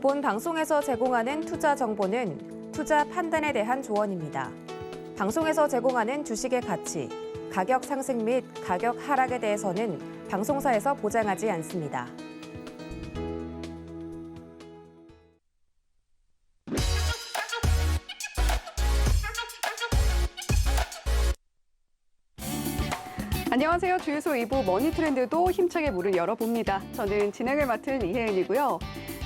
본 방송에서 제공하는 투자 정보는 투자 판단에 대한 조언입니다. 방송에서 제공하는 주식의 가치, 가격 상승 및 가격 하락에 대해서는 방송사에서 보장하지 않습니다. 안녕하세요. 주유소 2부 머니트렌드도 힘차게 문을 열어봅니다. 저는 진행을 맡은 이혜은이고요.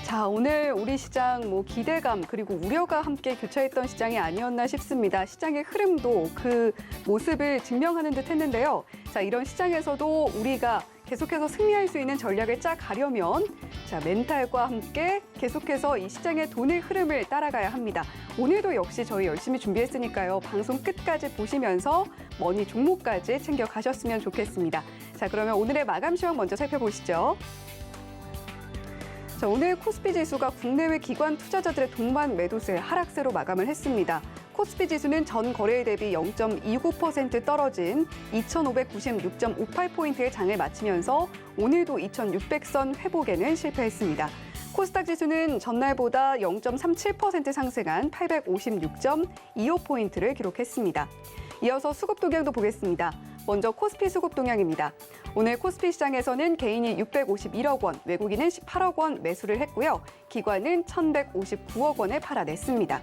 자, 오늘 우리 시장 기대감 그리고 우려가 함께 교차했던 시장이 아니었나 싶습니다. 시장의 흐름도 그 모습을 증명하는 듯 했는데요. 자, 이런 시장에서도 우리가 계속해서 승리할 수 있는 전략을 짜가려면 자, 멘탈과 함께 계속해서 이 시장의 돈의 흐름을 따라가야 합니다. 오늘도 역시 저희 열심히 준비했으니까요. 방송 끝까지 보시면서 머니 종목까지 챙겨가셨으면 좋겠습니다. 자, 그러면 오늘의 마감 시황 먼저 살펴보시죠. 자, 오늘 코스피 지수가 국내외 기관 투자자들의 동반 매도세 하락세로 마감을 했습니다. 코스피 지수는 전 거래일 대비 0.29% 떨어진 2,596.58포인트의 장을 마치면서 오늘도 2,600선 회복에는 실패했습니다. 코스닥 지수는 전날보다 0.37% 상승한 856.25포인트를 기록했습니다. 이어서 수급 동향도 보겠습니다. 먼저 코스피 수급 동향입니다. 오늘 코스피 시장에서는 개인이 651억 원, 외국인은 18억 원 매수를 했고요. 기관은 1,159억 원에 팔아냈습니다.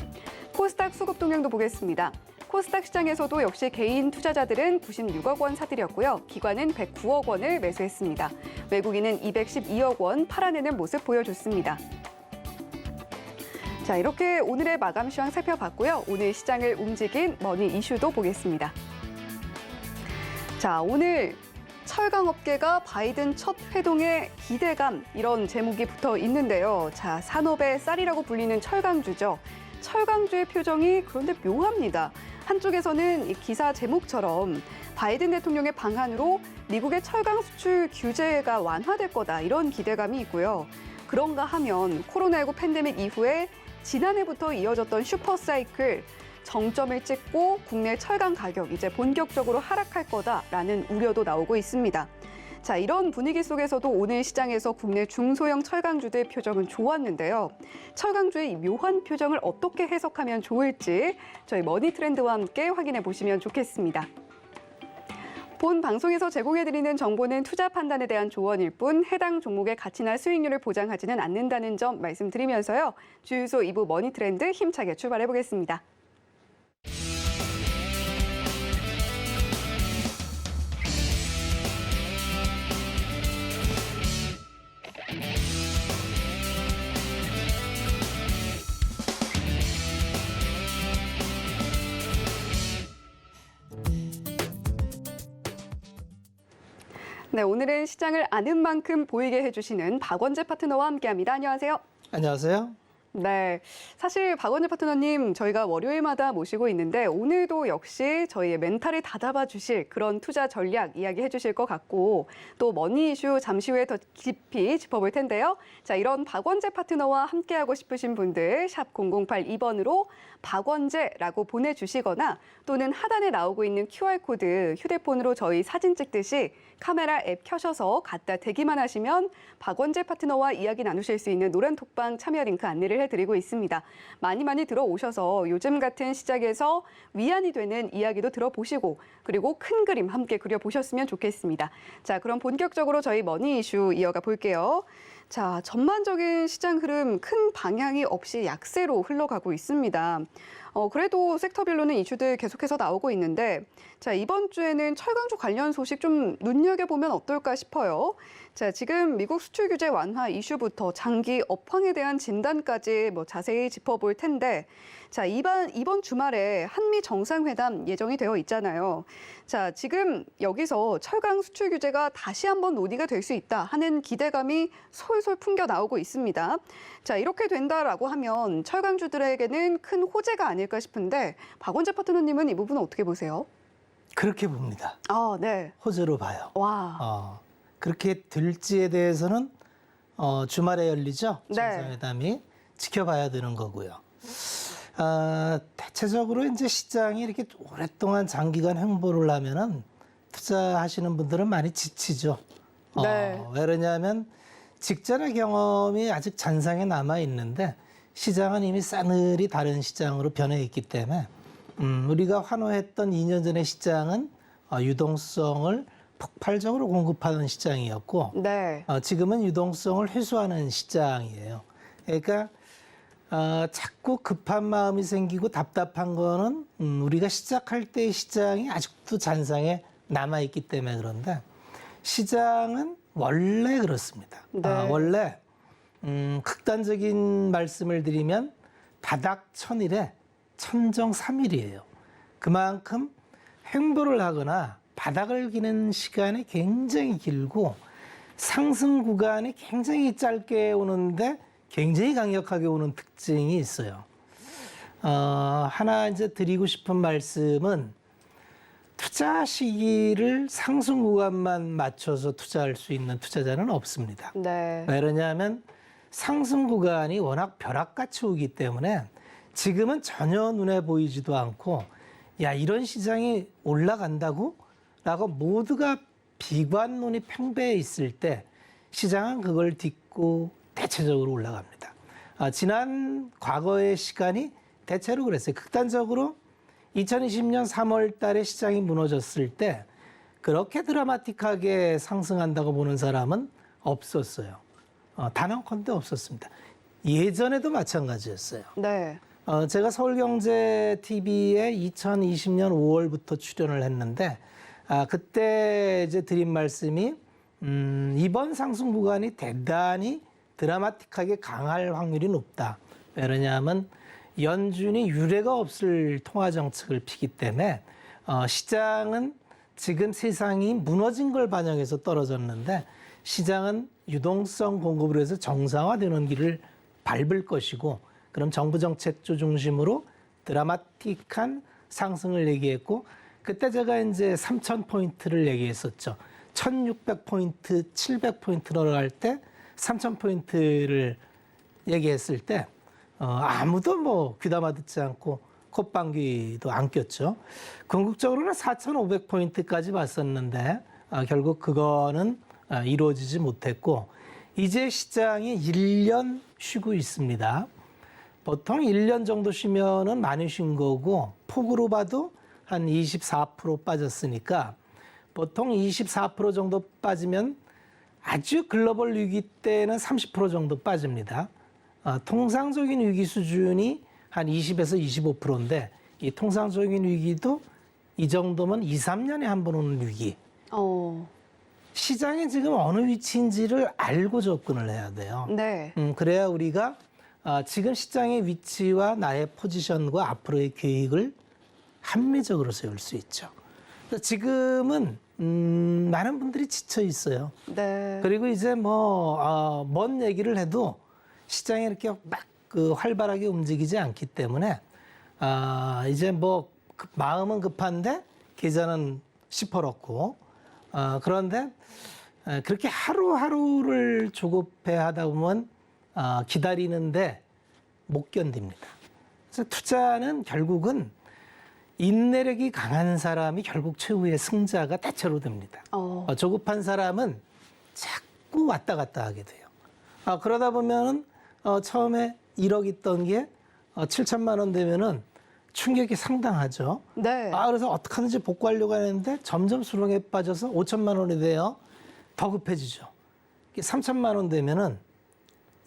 코스닥 수급 동향도 보겠습니다. 코스닥 시장에서도 역시 개인 투자자들은 96억 원 사들였고요. 기관은 109억 원을 매수했습니다. 외국인은 212억 원 팔아내는 모습 보여줬습니다. 자, 이렇게 오늘의 마감 시황 살펴봤고요. 오늘 시장을 움직인 머니 이슈도 보겠습니다. 자, 오늘 철강업계가 바이든 첫 회동의 기대감 이런 제목이 붙어 있는데요. 자, 산업의 쌀이라고 불리는 철강주죠. 철강주의 표정이 그런데 묘합니다. 한쪽에서는 이 기사 제목처럼 바이든 대통령의 방한으로 미국의 철강 수출 규제가 완화될 거다 이런 기대감이 있고요. 그런가 하면 코로나19 팬데믹 이후에 지난해부터 이어졌던 슈퍼사이클 정점을 찍고 국내 철강 가격 이제 본격적으로 하락할 거다라는 우려도 나오고 있습니다. 자, 이런 분위기 속에서도 오늘 시장에서 국내 중소형 철강주들의 표정은 좋았는데요. 철강주의 이 묘한 표정을 어떻게 해석하면 좋을지 저희 머니트렌드와 함께 확인해 보시면 좋겠습니다. 본 방송에서 제공해드리는 정보는 투자 판단에 대한 조언일 뿐 해당 종목의 가치나 수익률을 보장하지는 않는다는 점 말씀드리면서요. 주유소 2부 머니트렌드 힘차게 출발해 보겠습니다. 네, 오늘은 시장을 아는 만큼 보이게 해주시는 박원재 파트너와 함께합니다. 안녕하세요. 안녕하세요. 네, 사실 박원재 파트너님 저희가 월요일마다 모시고 있는데 오늘도 역시 저희의 멘탈을 다잡아 주실 그런 투자 전략 이야기해 주실 것 같고 또 머니 이슈 잠시 후에 더 깊이 짚어볼 텐데요. 자, 이런 박원재 파트너와 함께하고 싶으신 분들 샵 0082번으로 박원재라고 보내주시거나 또는 하단에 나오고 있는 QR코드 휴대폰으로 저희 사진 찍듯이 카메라 앱 켜셔서 갖다 대기만 하시면 박원재 파트너와 이야기 나누실 수 있는 노란 톡방 참여 링크 안내를 해드리고 있습니다. 많이 들어오셔서 요즘 같은 시작에서 위안이 되는 이야기도 들어보시고 그리고 큰 그림 함께 그려보셨으면 좋겠습니다. 자, 그럼 본격적으로 저희 머니 이슈 이어가 볼게요. 자, 전반적인 시장 흐름 큰 방향이 없이 약세로 흘러가고 있습니다. 그래도 섹터별로는 이슈들 계속해서 나오고 있는데 자, 이번 주에는 철강주 관련 소식 좀 눈여겨보면 어떨까 싶어요. 자, 지금 미국 수출 규제 완화 이슈부터 장기 업황에 대한 진단까지 자세히 짚어볼 텐데 자, 이번 주말에 한미 정상회담 예정이 되어 있잖아요. 자, 지금 여기서 철강 수출 규제가 다시 한번 논의가 될 수 있다 하는 기대감이 솔솔 풍겨 나오고 있습니다. 자, 이렇게 된다라고 하면 철강주들에게는 큰 호재가 아닐까 싶은데 박원재 파트너님은 이 부분은 어떻게 보세요? 그렇게 봅니다. 아, 네. 호재로 봐요. 와. 그렇게 될지에 대해서는 주말에 열리죠. 네. 정상회담이 지켜봐야 되는 거고요. 대체적으로 이제 시장이 이렇게 오랫동안 장기간 행보를 하면은 투자하시는 분들은 많이 지치죠. 네. 왜 그러냐면 직전의 경험이 아직 잔상에 남아 있는데 시장은 이미 싸늘히 다른 시장으로 변해 있기 때문에 우리가 환호했던 2년 전의 시장은 유동성을 폭발적으로 공급하는 시장이었고 네. 지금은 유동성을 회수하는 시장이에요. 그러니까 자꾸 급한 마음이 생기고 답답한 거는 우리가 시작할 때의 시장이 아직도 잔상에 남아있기 때문에 그런데 시장은 원래 그렇습니다. 네. 원래 극단적인 말씀을 드리면 바닥 천일에 천정 3일이에요. 그만큼 횡보를 하거나 바닥을 기는 시간이 굉장히 길고 상승 구간이 굉장히 짧게 오는데 굉장히 강력하게 오는 특징이 있어요. 하나 이제 드리고 싶은 말씀은 투자 시기를 상승 구간만 맞춰서 투자할 수 있는 투자자는 없습니다. 네. 왜 그러냐면 상승 구간이 워낙 벼락같이 오기 때문에 지금은 전혀 눈에 보이지도 않고 야 이런 시장이 올라간다고? 라고 모두가 비관론이 팽배해 있을 때 시장은 그걸 딛고 대체적으로 올라갑니다. 지난 과거의 시간이 대체로 그랬어요. 극단적으로 2020년 3월 달에 시장이 무너졌을 때 그렇게 드라마틱하게 상승한다고 보는 사람은 없었어요. 단언컨대 없었습니다. 예전에도 마찬가지였어요. 네. 제가 서울경제TV에 2020년 5월부터 출연을 했는데 그때 이제 드린 말씀이 이번 상승 구간이 대단히 드라마틱하게 강할 확률이 높다. 왜냐하면 연준이 유례가 없을 통화 정책을 피기 때문에 시장은 지금 세상이 무너진 걸 반영해서 떨어졌는데 시장은 유동성 공급을 해서 정상화되는 길을 밟을 것이고 그럼 정부 정책주 중심으로 드라마틱한 상승을 얘기했고 그때 제가 이제 3,000포인트를 얘기했었죠. 1,600포인트, 700포인트 올라갈 때 3,000포인트를 얘기했을 때 아무도 뭐 귀담아 듣지 않고 콧방귀도 안 꼈죠. 궁극적으로는 4,500포인트까지 봤었는데 결국 그거는 이루어지지 못했고 이제 시장이 1년 쉬고 있습니다. 보통 1년 정도 쉬면은 많이 쉰 거고 폭으로 봐도 한 24% 빠졌으니까 보통 24% 정도 빠지면 아주 글로벌 위기 때는 30% 정도 빠집니다. 통상적인 위기 수준이 한 20에서 25%인데 이 통상적인 위기도 이 정도면 2, 3년에 한 번 오는 위기. 시장이 지금 어느 위치인지를 알고 접근을 해야 돼요. 네. 그래야 우리가 지금 시장의 위치와 나의 포지션과 앞으로의 계획을 합리적으로 세울 수 있죠. 지금은 많은 분들이 지쳐 있어요. 네. 그리고 이제 먼 얘기를 해도 시장이 이렇게 막 활발하게 움직이지 않기 때문에 이제 마음은 급한데 계좌는 시퍼렇고 그런데 그렇게 하루하루를 조급해 하다 보면 기다리는데 못 견딥니다. 그래서 투자는 결국은 인내력이 강한 사람이 결국 최후의 승자가 대체로 됩니다. 조급한 사람은 자꾸 왔다 갔다 하게 돼요. 그러다 보면은 처음에 1억 있던 게 7천만 원 되면은 충격이 상당하죠. 네. 그래서 어떻게 하는지 복구하려고 하는데 점점 수렁에 빠져서 5천만 원이 돼요. 더 급해지죠. 3천만 원 되면은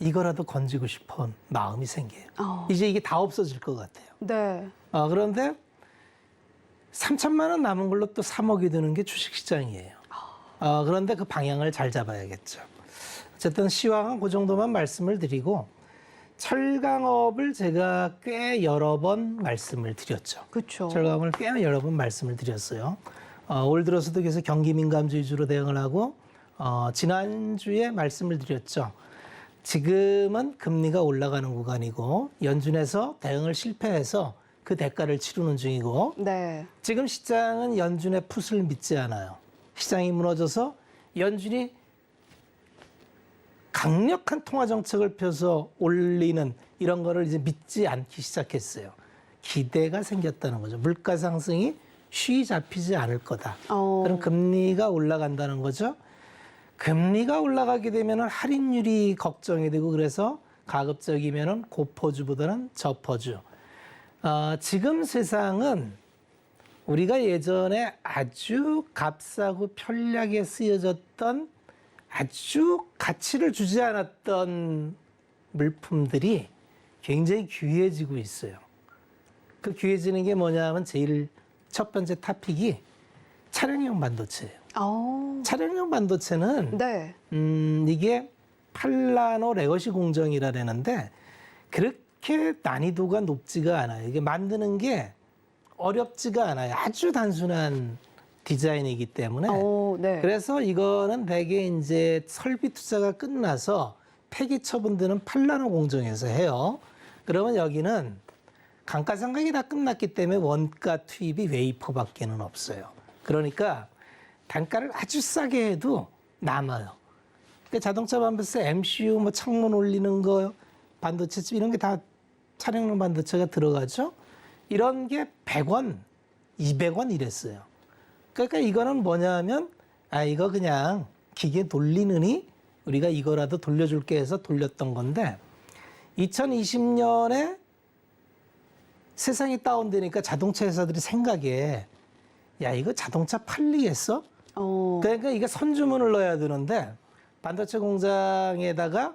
이거라도 건지고 싶은 마음이 생겨요. 이제 이게 다 없어질 것 같아요. 네. 그런데 3천만 원 남은 걸로 또 3억이 드는 게 주식시장이에요. 그런데 그 방향을 잘 잡아야겠죠. 어쨌든 시황은 그 정도만 말씀을 드리고 철강업을 제가 꽤 여러 번 말씀을 드렸죠. 그렇죠. 철강업을 꽤 여러 번 말씀을 드렸어요. 올 들어서도 계속 경기 민감주 위주로 대응을 하고 지난주에 말씀을 드렸죠. 지금은 금리가 올라가는 구간이고 연준에서 대응을 실패해서 그 대가를 치르는 중이고 네. 지금 시장은 연준의 풋을 믿지 않아요. 시장이 무너져서 연준이 강력한 통화 정책을 펴서 올리는 이런 거를 이제 믿지 않기 시작했어요. 기대가 생겼다는 거죠. 물가 상승이 쉬이 잡히지 않을 거다. 그럼 금리가 올라간다는 거죠. 금리가 올라가게 되면 할인율이 걱정이 되고 그래서 가급적이면 고퍼주보다는 저퍼주. 지금 세상은 우리가 예전에 아주 값싸고 편리하게 쓰여졌던 아주 가치를 주지 않았던 물품들이 굉장히 귀해지고 있어요. 그 귀해지는 게 뭐냐면 제일 첫 번째 토픽이 차량용 반도체예요. 차량용 반도체는 네. 이게 팔라노 레거시 공정이라는데 그렇게 난이도가 높지가 않아요. 이게 만드는 게 어렵지가 않아요. 아주 단순한 디자인이기 때문에. 네. 그래서 이거는 대개 이제 설비 투자가 끝나서 폐기 처분되는 팔라노 공정에서 해요. 그러면 여기는 감가상각이 다 끝났기 때문에 원가 투입이 웨이퍼밖에는 없어요. 그러니까 단가를 아주 싸게 해도 남아요. 그러니까 자동차 반도체 MCU 뭐 창문 올리는 거 반도체 이런 게 다 차량용 반도체가 들어가죠. 이런 게 100원, 200원 이랬어요. 그러니까 이거는 뭐냐면 이거 그냥 기계 돌리느니 우리가 이거라도 돌려줄게 해서 돌렸던 건데 2020년에 세상이 다운되니까 자동차 회사들이 생각에 야 이거 자동차 팔리겠어? 그러니까 이게 선주문을 넣어야 되는데 반도체 공장에다가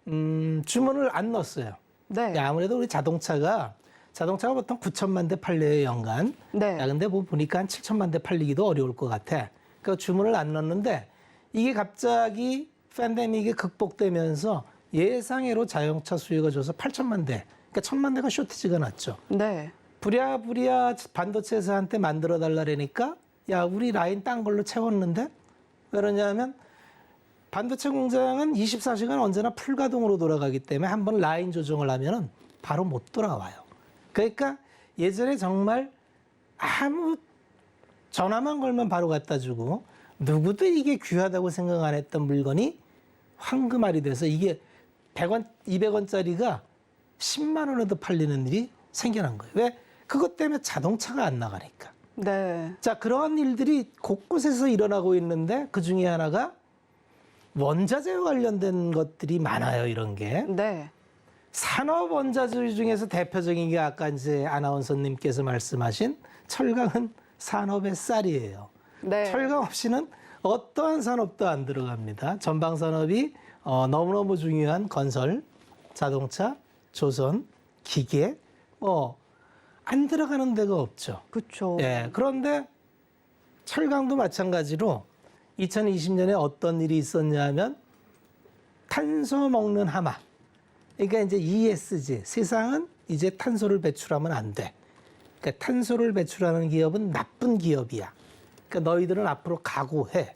주문을 안 넣었어요. 네. 야, 아무래도 우리 자동차가 보통 9천만 대 팔려요 연간. 네. 야, 근데 뭐 보니까 한 7천만 대 팔리기도 어려울 것 같아. 그 주문을 안 넣었는데 이게 갑자기 팬데믹이 극복되면서 예상외로 자동차 수요가 줘서 8천만 대. 그러니까 1천만 대가 쇼티지가 났죠. 네. 부랴부랴 반도체 회사한테 만들어 달라니까 야 우리 라인 딴 걸로 채웠는데 왜 그러냐면 반도체 공장은 24시간 언제나 풀가동으로 돌아가기 때문에 한번 라인 조정을 하면은 바로 못 돌아와요. 그러니까 예전에 정말 아무 전화만 걸면 바로 갖다 주고 누구도 이게 귀하다고 생각 안 했던 물건이 황금알이 돼서 이게 100원, 200원짜리가 10만 원에도 팔리는 일이 생겨난 거예요. 왜? 그것 때문에 자동차가 안 나가니까. 네. 자, 그러한 일들이 곳곳에서 일어나고 있는데 그 중에 하나가 원자재와 관련된 것들이 많아요, 이런 게. 네. 산업 원자재 중에서 대표적인 게 아까 이제 아나운서님께서 말씀하신 철강은 산업의 쌀이에요. 네. 철강 없이는 어떠한 산업도 안 들어갑니다. 전방 산업이 너무너무 중요한 건설, 자동차, 조선, 기계, 안 들어가는 데가 없죠. 그렇죠. 예, 그런데 철강도 마찬가지로 2020년에 어떤 일이 있었냐면 탄소 먹는 하마. 그러니까 이제 ESG, 세상은 이제 탄소를 배출하면 안 돼. 그러니까 탄소를 배출하는 기업은 나쁜 기업이야. 그러니까 너희들은 앞으로 각오해.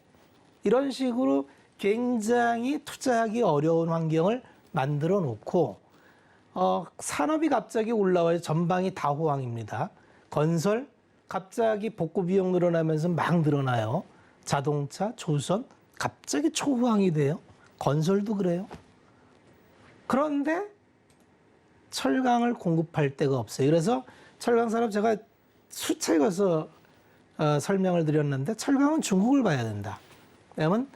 이런 식으로 굉장히 투자하기 어려운 환경을 만들어 놓고 산업이 갑자기 올라와요. 전방이 다 호황입니다. 건설 갑자기 복구 비용 늘어나면서 막 늘어나요. 자동차, 조선 갑자기 초호황이 돼요. 건설도 그래요. 그런데 철강을 공급할 데가 없어요. 그래서 철강 산업 제가 수차에서 설명을 드렸는데 철강은 중국을 봐야 된다. 왜냐하면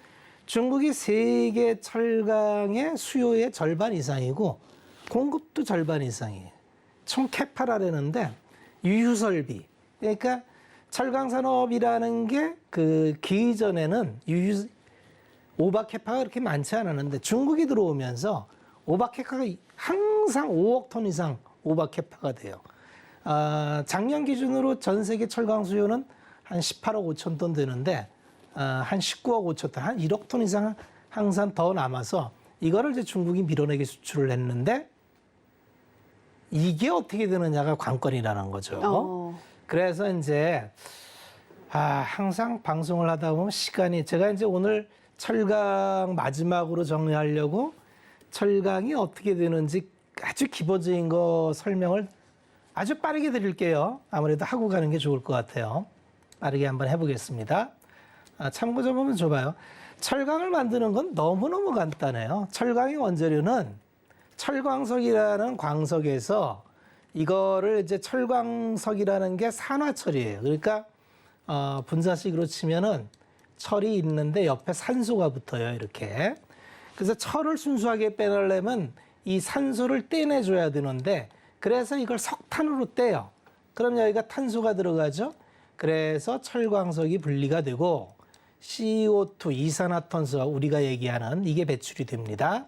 중국이 세계 철강의 수요의 절반 이상이고 공급도 절반 이상이에요. 총 캐파라는데 유휴설비. 그러니까 철강 산업이라는 게 그 기이전에는 오박 캐파가 그렇게 많지 않았는데 중국이 들어오면서 오박 캐파가 항상 5억 톤 이상 오박 캐파가 돼요. 작년 기준으로 전 세계 철강 수요는 한 18억 5천 톤 되는데 한 19억 5천 톤, 한 1억 톤 이상 항상 더 남아서 이거를 이제 중국이 밀어내기 수출을 했는데 이게 어떻게 되느냐가 관건이라는 거죠. 그래서 이제 항상 방송을 하다 보면 시간이 제가 이제 오늘 철강 마지막으로 정리하려고 철강이 어떻게 되는지 아주 기본적인 거 설명을 아주 빠르게 드릴게요. 아무래도 하고 가는 게 좋을 것 같아요. 빠르게 한번 해보겠습니다. 참고점 보면 줘봐요. 철강을 만드는 건 너무너무 간단해요. 철강의 원재료는 철광석이라는 광석에서 이거를 이제 철광석이라는 게 산화철이에요. 그러니까 분자식으로 치면은 철이 있는데 옆에 산소가 붙어요. 이렇게. 그래서 철을 순수하게 빼내려면 이 산소를 떼내줘야 되는데 그래서 이걸 석탄으로 떼요. 그럼 여기가 탄소가 들어가죠. 그래서 철광석이 분리가 되고 CO2, 이산화탄소가 우리가 얘기하는 이게 배출이 됩니다.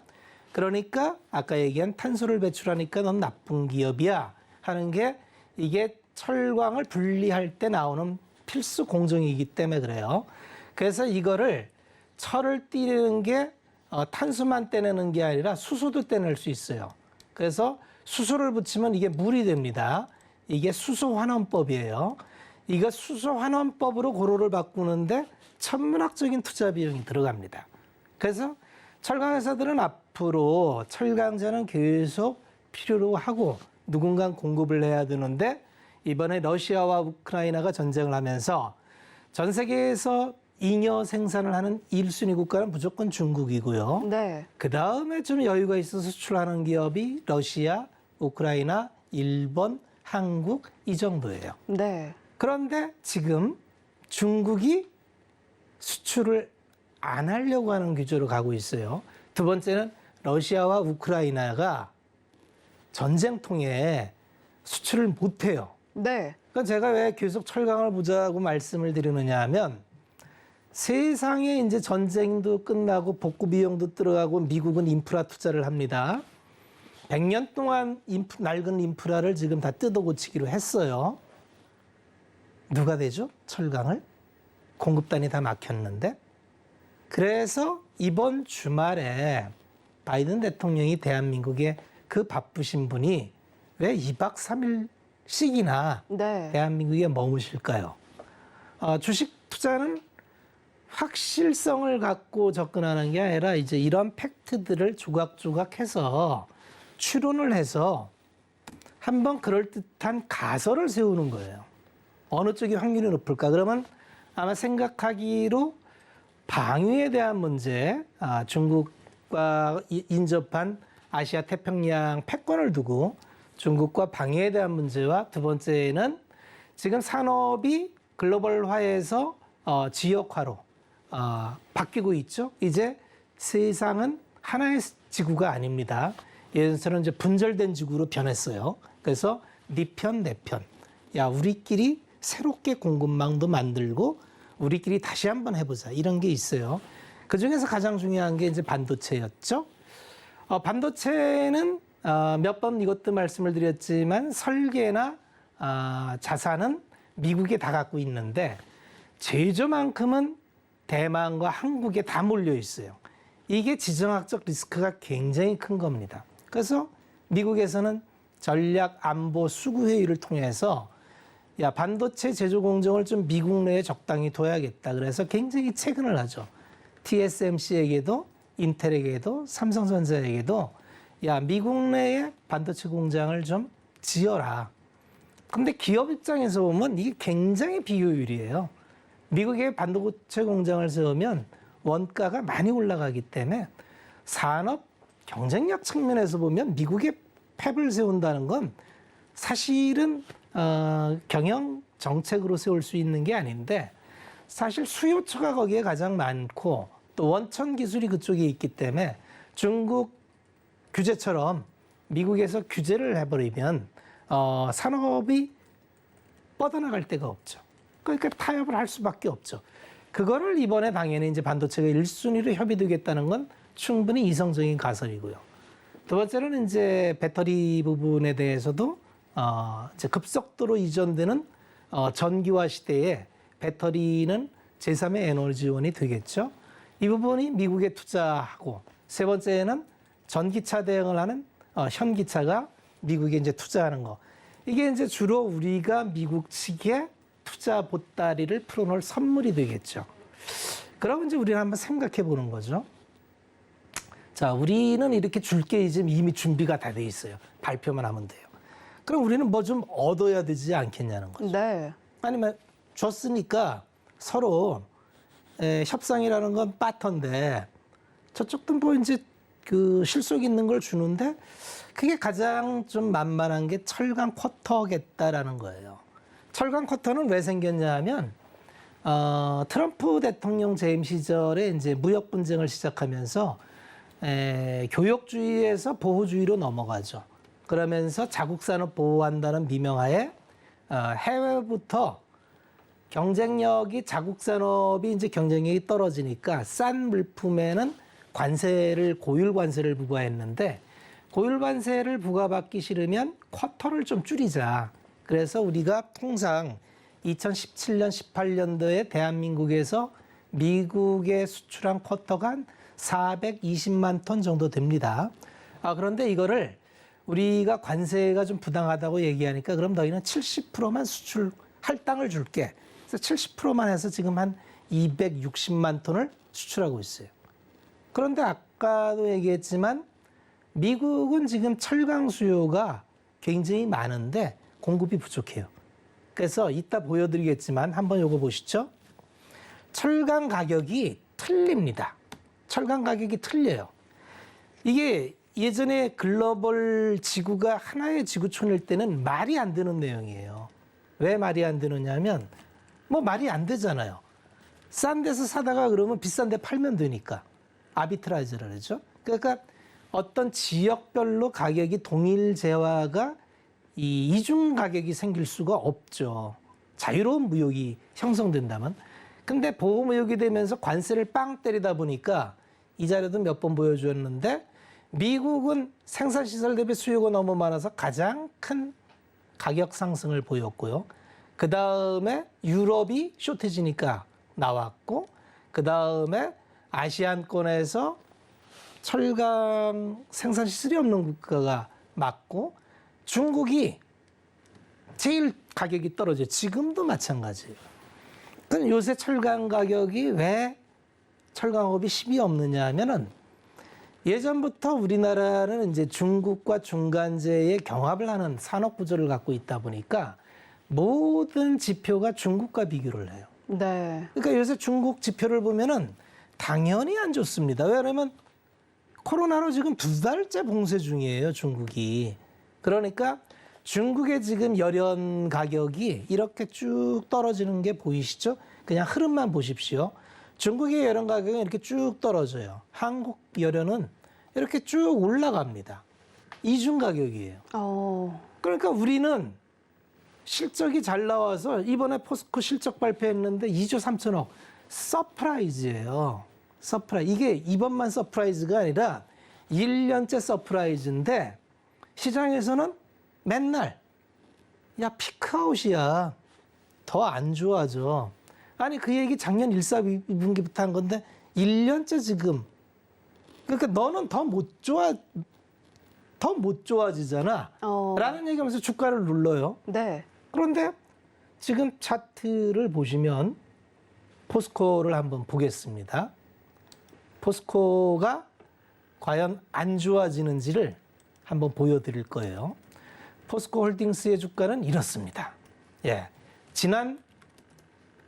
그러니까 아까 얘기한 탄소를 배출하니까 넌 나쁜 기업이야 하는 게 이게 철광을 분리할 때 나오는 필수 공정이기 때문에 그래요. 그래서 이거를 철을 떼는 게 탄소만 떼내는 게 아니라 수소도 떼낼 수 있어요. 그래서 수소를 붙이면 이게 물이 됩니다. 이게 수소환원법이에요. 이거 수소환원법으로 고로를 바꾸는데 천문학적인 투자 비용이 들어갑니다. 그래서 철강회사들은 앞으로 철강자는 계속 필요로 하고 누군가 공급을 해야 되는데 이번에 러시아와 우크라이나가 전쟁을 하면서 전 세계에서 잉여 생산을 하는 1순위 국가는 무조건 중국이고요. 네. 그다음에 좀 여유가 있어서 수출하는 기업이 러시아, 우크라이나, 일본, 한국 이 정도예요. 네. 그런데 지금 중국이 수출을 안 하려고 하는 규제로 가고 있어요. 두 번째는 러시아와 우크라이나가 전쟁통에 수출을 못 해요. 네. 그러니까 제가 왜 계속 철강을 보자고 말씀을 드리느냐 하면 세상에 이제 전쟁도 끝나고 복구 비용도 들어가고 미국은 인프라 투자를 합니다. 100년 동안 낡은 인프라를 지금 다 뜯어 고치기로 했어요. 누가 되죠? 철강을? 공급단이 다 막혔는데. 그래서 이번 주말에 바이든 대통령이 대한민국에 그 바쁘신 분이 왜 2박 3일씩이나 네. 대한민국에 머무실까요? 주식 투자는 확실성을 갖고 접근하는 게 아니라 이제 이런 팩트들을 조각조각 해서 추론을 해서 한번 그럴듯한 가설을 세우는 거예요. 어느 쪽이 확률이 높을까? 그러면 아마 생각하기로 방위에 대한 문제, 중국과 인접한 아시아 태평양 패권을 두고 중국과 방위에 대한 문제와 두 번째는 지금 산업이 글로벌화해서 지역화로 바뀌고 있죠. 이제 세상은 하나의 지구가 아닙니다. 예전처럼 이제 분절된 지구로 변했어요. 그래서 네 편, 내 편. 야, 우리끼리 새롭게 공급망도 만들고 우리끼리 다시 한번 해보자. 이런 게 있어요. 그 중에서 가장 중요한 게 이제 반도체였죠. 반도체는 몇 번 이것도 말씀을 드렸지만 설계나 자산은 미국에 다 갖고 있는데 제조만큼은 대만과 한국에 다 몰려 있어요. 이게 지정학적 리스크가 굉장히 큰 겁니다. 그래서 미국에서는 전략 안보 수구 회의를 통해서 야, 반도체 제조 공정을 좀 미국 내에 적당히 둬야겠다. 그래서 굉장히 체근을 하죠. TSMC에게도 인텔에게도 삼성전자에게도 야, 미국 내에 반도체 공장을 좀 지어라. 근데 기업 입장에서 보면 이게 굉장히 비효율이에요. 미국에 반도체 공장을 세우면 원가가 많이 올라가기 때문에 산업 경쟁력 측면에서 보면 미국에 팹을 세운다는 건 사실은 경영 정책으로 세울 수 있는 게 아닌데 사실 수요처가 거기에 가장 많고 또 원천 기술이 그쪽에 있기 때문에 중국 규제처럼 미국에서 규제를 해버리면 산업이 뻗어나갈 데가 없죠. 그러니까 타협을 할 수밖에 없죠. 그거를 이번에 당연히 이제 반도체가 1순위로 협의되겠다는 건 충분히 이성적인 가설이고요. 두 번째는 이제 배터리 부분에 대해서도 이제 급속도로 이전되는 전기화 시대에 배터리는 제3의 에너지원이 되겠죠. 이 부분이 미국에 투자하고 세 번째는 전기차 대응을 하는 현기차가 미국에 이제 투자하는 거. 이게 이제 주로 우리가 미국 측에 투자 보따리를 풀어놓을 선물이 되겠죠. 그러면 이제 우리는 한번 생각해 보는 거죠. 자, 우리는 이렇게 줄 게 이미 준비가 다 돼 있어요. 발표만 하면 돼요. 그럼 우리는 뭐 좀 얻어야 되지 않겠냐는 거죠. 네. 아니면 줬으니까 서로 협상이라는 건 빠터인데 저쪽도 뭐 이제 그 실속 있는 걸 주는데 그게 가장 좀 만만한 게 철강 쿼터겠다라는 거예요. 철강 쿼터는 왜 생겼냐 하면 트럼프 대통령 재임 시절에 이제 무역 분쟁을 시작하면서 교역주의에서 보호주의로 넘어가죠. 그러면서 자국 산업 보호한다는 미명하에 해외부터 경쟁력이 자국 산업이 이제 경쟁력이 떨어지니까 싼 물품에는 고율 관세를 부과했는데 고율 관세를 부과받기 싫으면 쿼터를 좀 줄이자. 그래서 우리가 통상 2017년, 18년도에 대한민국에서 미국에 수출한 쿼터가 한 420만 톤 정도 됩니다. 그런데 이거를 우리가 관세가 좀 부당하다고 얘기하니까 그럼 너희는 70%만 수출 할당을 줄게. 그래서 70%만 해서 지금 한 260만 톤을 수출하고 있어요. 그런데 아까도 얘기했지만 미국은 지금 철강 수요가 굉장히 많은데 공급이 부족해요. 그래서 이따 보여드리겠지만 한번 요거 보시죠. 철강 가격이 틀립니다. 철강 가격이 틀려요. 이게 예전에 글로벌 지구가 하나의 지구촌일 때는 말이 안 되는 내용이에요. 왜 말이 안 되느냐면 뭐 말이 안 되잖아요. 싼 데서 사다가 그러면 비싼 데 팔면 되니까. 아비트라지라 그러죠. 그러니까 어떤 지역별로 가격이 동일재화가 이 이중 가격이 생길 수가 없죠. 자유로운 무역이 형성된다면. 근데 보호무역이 되면서 관세를 빵 때리다 보니까 이 자료도 몇 번 보여주었는데 미국은 생산시설 대비 수요가 너무 많아서 가장 큰 가격 상승을 보였고요. 그 다음에 유럽이 쇼트지니까 나왔고, 그 다음에 아시안권에서 철강 생산시설이 없는 국가가 맞고, 중국이 제일 가격이 떨어져요. 지금도 마찬가지예요. 그럼 요새 철강 가격이 왜 철강업이 힘이 없느냐 하면은 예전부터 우리나라는 이제 중국과 중간재의 경합을 하는 산업 구조를 갖고 있다 보니까 모든 지표가 중국과 비교를 해요. 네. 그러니까 요새 중국 지표를 보면은 당연히 안 좋습니다. 왜냐하면 코로나로 지금 2달째 봉쇄 중이에요, 중국이. 그러니까 중국의 지금 열연 가격이 이렇게 쭉 떨어지는 게 보이시죠? 그냥 흐름만 보십시오. 중국의 열연 가격은 이렇게 쭉 떨어져요. 한국 열연은 이렇게 쭉 올라갑니다. 이중 가격이에요. 그러니까 우리는 실적이 잘 나와서 이번에 포스코 실적 발표했는데 2조 3천억. 서프라이즈예요. 서프라이즈. 이게 이번만 서프라이즈가 아니라 1년째 서프라이즈인데 시장에서는 맨날 야 피크아웃이야. 더 안 좋아져. 아니 그 얘기 작년 1, 4, 2분기부터 한 건데 1년째 지금. 그러니까 너는 더 못 좋아지잖아. 라는 얘기하면서 주가를 눌러요. 네. 그런데 지금 차트를 보시면 포스코를 한번 보겠습니다. 포스코가 과연 안 좋아지는지를 한번 보여드릴 거예요. 포스코 홀딩스의 주가는 이렇습니다. 예, 지난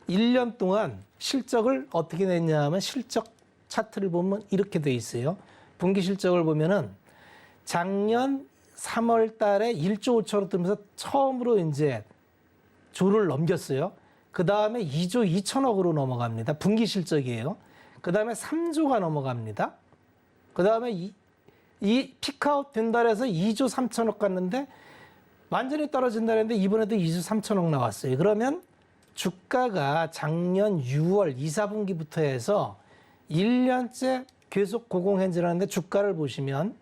1년 동안 실적을 어떻게 냈냐 하면 실적 차트를 보면 이렇게 돼 있어요. 분기 실적을 보면은 작년 3월 달에 1조 5천억 들면서 처음으로 이제 조를 넘겼어요. 그 다음에 2조 2천억으로 넘어갑니다. 분기 실적이에요. 그 다음에 3조가 넘어갑니다. 그 다음에 이 피크아웃 된다 해서 2조 3천억 갔는데 완전히 떨어진다 했는데 이번에도 2조 3천억 나왔어요. 그러면 주가가 작년 6월 2, 4분기부터 해서 1년째 계속 고공행진하는데 주가를 보시면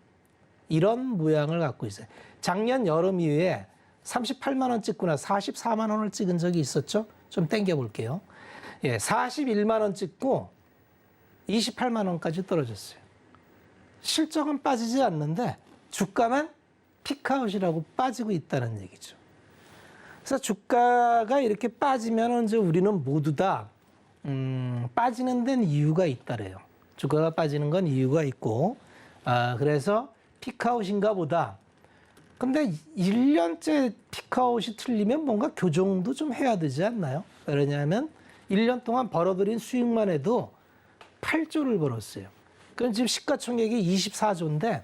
이런 모양을 갖고 있어요. 작년 여름 이후에 38만 원 찍고 나서 44만 원을 찍은 적이 있었죠. 좀 땡겨 볼게요. 예, 41만 원 찍고 28만 원까지 떨어졌어요. 실적은 빠지지 않는데 주가만 피크아웃이라고 빠지고 있다는 얘기죠. 그래서 주가가 이렇게 빠지면 이제 우리는 모두 다 빠지는 데는 이유가 있다래요. 주가가 빠지는 건 이유가 있고, 그래서 피크아웃인가 보다. 근데 1년째 피크아웃이 틀리면 뭔가 교정도 좀 해야 되지 않나요? 왜냐하면 1년 동안 벌어들인 수익만 해도 8조를 벌었어요. 그럼 지금 시가총액이 24조인데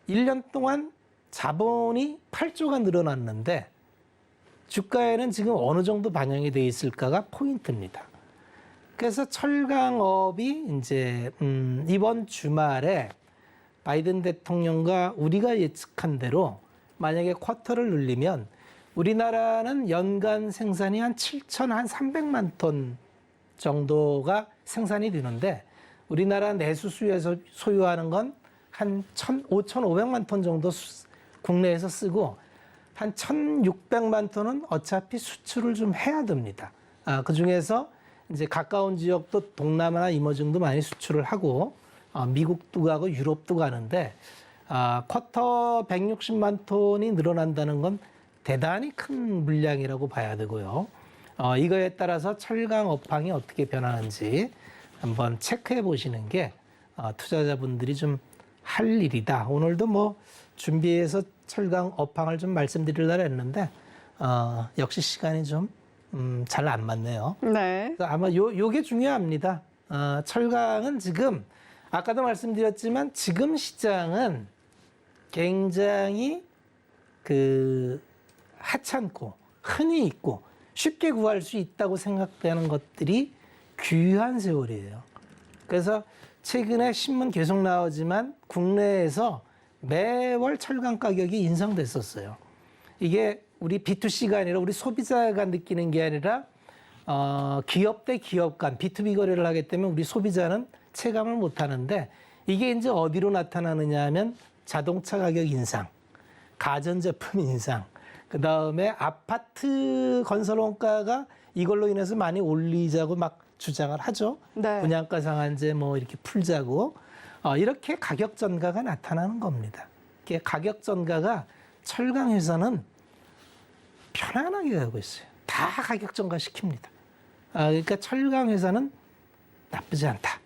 1년 동안 자본이 8조가 늘어났는데 주가에는 지금 어느 정도 반영이 돼 있을까가 포인트입니다. 그래서 철강업이 이제 이번 주말에 바이든 대통령과 우리가 예측한 대로 만약에 쿼터를 늘리면 우리나라는 연간 생산이 한 7,300만 톤 정도가 생산이 되는데 우리나라 내수 수요에서 소유하는 건 한 5,500만 톤 정도 국내에서 쓰고 한 1,600만 톤은 어차피 수출을 좀 해야 됩니다. 그 중에서 이제 가까운 지역도 동남아나 이머징도 많이 수출을 하고 미국도 가고 유럽도 가는데 쿼터 160만 톤이 늘어난다는 건 대단히 큰 물량이라고 봐야 되고요. 이거에 따라서 철강 업황이 어떻게 변하는지 한번 체크해 보시는 게 투자자분들이 좀 할 일이다. 오늘도 뭐 준비해서 철강 업황을 좀 말씀드리려고 했는데 역시 시간이 좀 잘 안 맞네요. 네. 그래서 아마 요게 중요합니다. 철강은 지금 아까도 말씀드렸지만 지금 시장은 굉장히 하찮고 흔히 있고 쉽게 구할 수 있다고 생각되는 것들이 귀한 세월이에요. 그래서 최근에 신문 계속 나오지만 국내에서 매월 철강 가격이 인상됐었어요. 이게 우리 B2C가 아니라 우리 소비자가 느끼는 게 아니라 기업 대 기업 간 B2B 거래를 하기 때문에 우리 소비자는 체감을 못 하는데 이게 이제 어디로 나타나느냐 하면 자동차 가격 인상, 가전제품 인상, 그다음에 아파트 건설 원가가 이걸로 인해서 많이 올리자고 막 주장을 하죠. 네. 분양가 상한제 뭐 이렇게 풀자고 이렇게 가격 전가가 나타나는 겁니다. 이게 가격 전가가 철강 회사는 편안하게 가고 있어요. 다 가격 전가 시킵니다. 그러니까 철강 회사는 나쁘지 않다.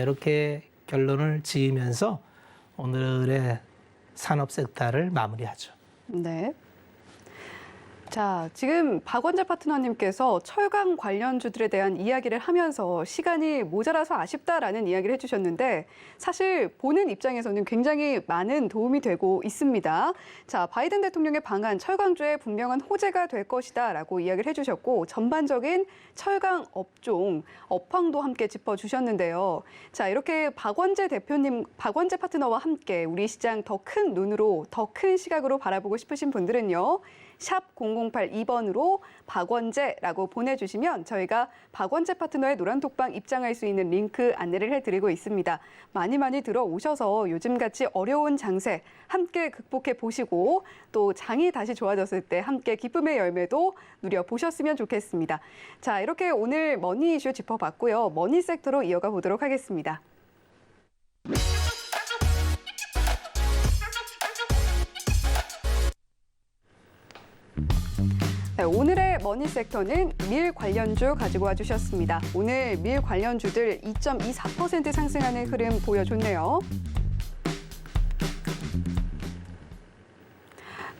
이렇게 결론을 지으면서 오늘의 산업 섹터를 마무리하죠. 네. 자, 지금 박원재 파트너님께서 철강 관련주들에 대한 이야기를 하면서 시간이 모자라서 아쉽다라는 이야기를 해주셨는데 사실 보는 입장에서는 굉장히 많은 도움이 되고 있습니다. 자, 바이든 대통령의 방한 철강주에 분명한 호재가 될 것이다라고 이야기를 해주셨고 전반적인 철강 업종, 업황도 함께 짚어주셨는데요. 자, 이렇게 박원재 파트너와 함께 우리 시장 더 큰 눈으로, 더 큰 시각으로 바라보고 싶으신 분들은요. 샵 0082번으로 박원재라고 보내주시면 저희가 박원재 파트너의 노란톡방 입장할 수 있는 링크 안내를 해드리고 있습니다. 많이 들어오셔서 요즘같이 어려운 장세 함께 극복해 보시고 또 장이 다시 좋아졌을 때 함께 기쁨의 열매도 누려보셨으면 좋겠습니다. 자, 이렇게 오늘 머니 이슈 짚어봤고요. 머니 섹터로 이어가 보도록 하겠습니다. 네, 오늘의 머니 섹터는 밀 관련주 가지고 와주셨습니다. 오늘 밀 관련주들 2.24% 상승하는 흐름 보여줬네요.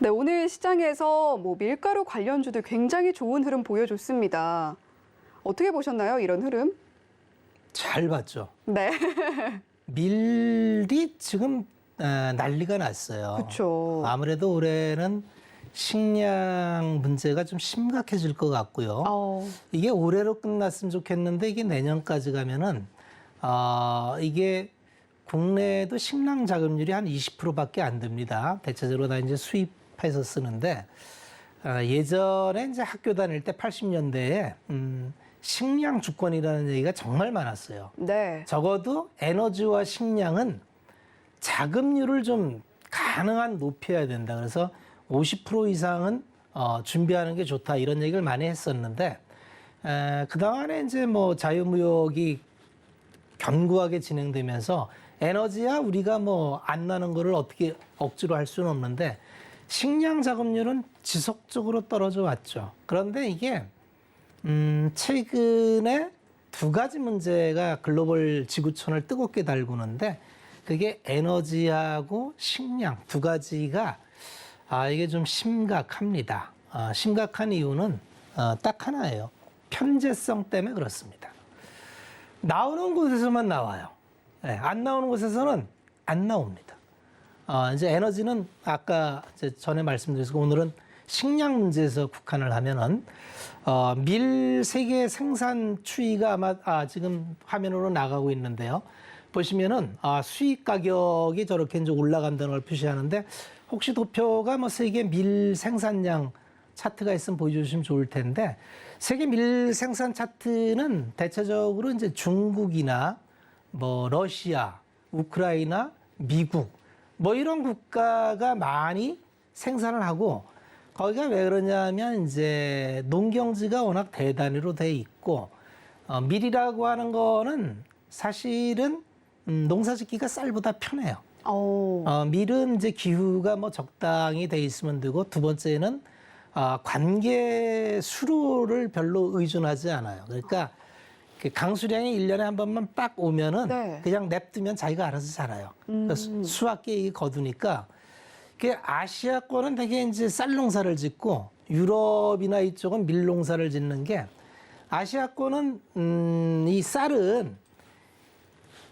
네, 오늘 시장에서 밀가루 관련주들 굉장히 좋은 흐름 보여줬습니다. 어떻게 보셨나요, 이런 흐름? 잘 봤죠. 네. 밀이 지금 난리가 났어요. 그렇죠. 아무래도 올해는 식량 문제가 좀 심각해질 것 같고요. 이게 올해로 끝났으면 좋겠는데 이게 내년까지 가면은 이게 국내에도 식량 자급률이 한 20%밖에 안 됩니다. 대체적으로 다 이제 수입해서 쓰는데 예전에 이제 학교 다닐 때 80년대에 식량 주권이라는 얘기가 정말 많았어요. 네. 적어도 에너지와 식량은 자급률을 좀 가능한 높여야 된다. 그래서 50% 이상은 준비하는 게 좋다 이런 얘기를 많이 했었는데 그동안에 이제 뭐 자유무역이 견고하게 진행되면서 에너지야 우리가 뭐 안 나는 거를 어떻게 억지로 할 수는 없는데 식량 자급률은 지속적으로 떨어져 왔죠. 그런데 이게 최근에 두 가지 문제가 글로벌 지구촌을 뜨겁게 달구는데 그게 에너지하고 식량 두 가지가 이게 좀 심각합니다. 심각한 이유는 딱 하나예요. 편제성 때문에 그렇습니다. 나오는 곳에서만 나와요. 안 나오는 곳에서는 안 나옵니다. 이제 에너지는 아까 이제 전에 말씀드렸고 오늘은 식량 문제에서 국한을 하면은 밀 세계 생산 추이가 아마 지금 화면으로 나가고 있는데요. 보시면은 수입 가격이 저렇게 이제 올라간다는 걸 표시하는데 혹시 도표가 뭐 세계 밀 생산량 차트가 있으면 보여주시면 좋을 텐데 세계 밀 생산 차트는 대체적으로 이제 중국이나 뭐 러시아, 우크라이나, 미국 뭐 이런 국가가 많이 생산을 하고 거기가 왜 그러냐면 이제 농경지가 워낙 대단위로 돼 있고 밀이라고 하는 거는 사실은 농사짓기가 쌀보다 편해요. 밀은 이제 기후가 뭐 적당히 돼 있으면 되고 두 번째는 관계 수로를 별로 의존하지 않아요. 그러니까 그 강수량이 1년에 한 번만 빡 오면은 네. 그냥 냅두면 자기가 알아서 자라요. 수확계획이 거두니까 그 아시아권은 되게 이제 쌀 농사를 짓고 유럽이나 이쪽은 밀 농사를 짓는 게 아시아권은 이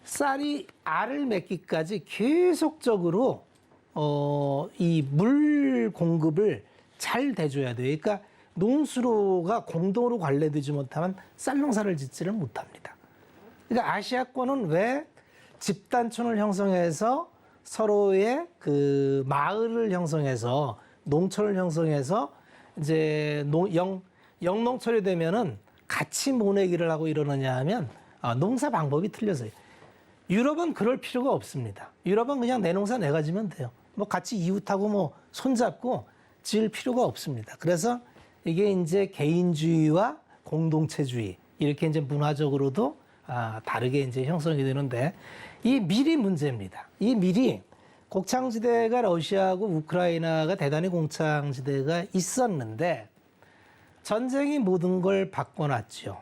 쌀이 알을 맺기까지 계속적으로 이 물 공급을 잘 대줘야 돼요. 그러니까 농수로가 공동으로 관리되지 못하면 쌀 농사를 짓지를 못합니다. 그러니까 아시아권은 왜 집단촌을 형성해서 서로의 그 마을을 형성해서 농촌을 형성해서 이제 영농철이 되면은 같이 모내기를 하고 이러느냐 하면 농사 방법이 틀려서요. 유럽은 그럴 필요가 없습니다. 유럽은 그냥 내 농사 내가 지면 돼요. 뭐 같이 이웃하고 뭐 손잡고 지을 필요가 없습니다. 그래서 이게 이제 개인주의와 공동체주의 이렇게 이제 문화적으로도 다르게 이제 형성이 되는데 이 밀이 문제입니다. 이 밀이 곡창지대가 러시아하고 우크라이나가 대단히 공창지대가 있었는데 전쟁이 모든 걸 바꿔놨죠.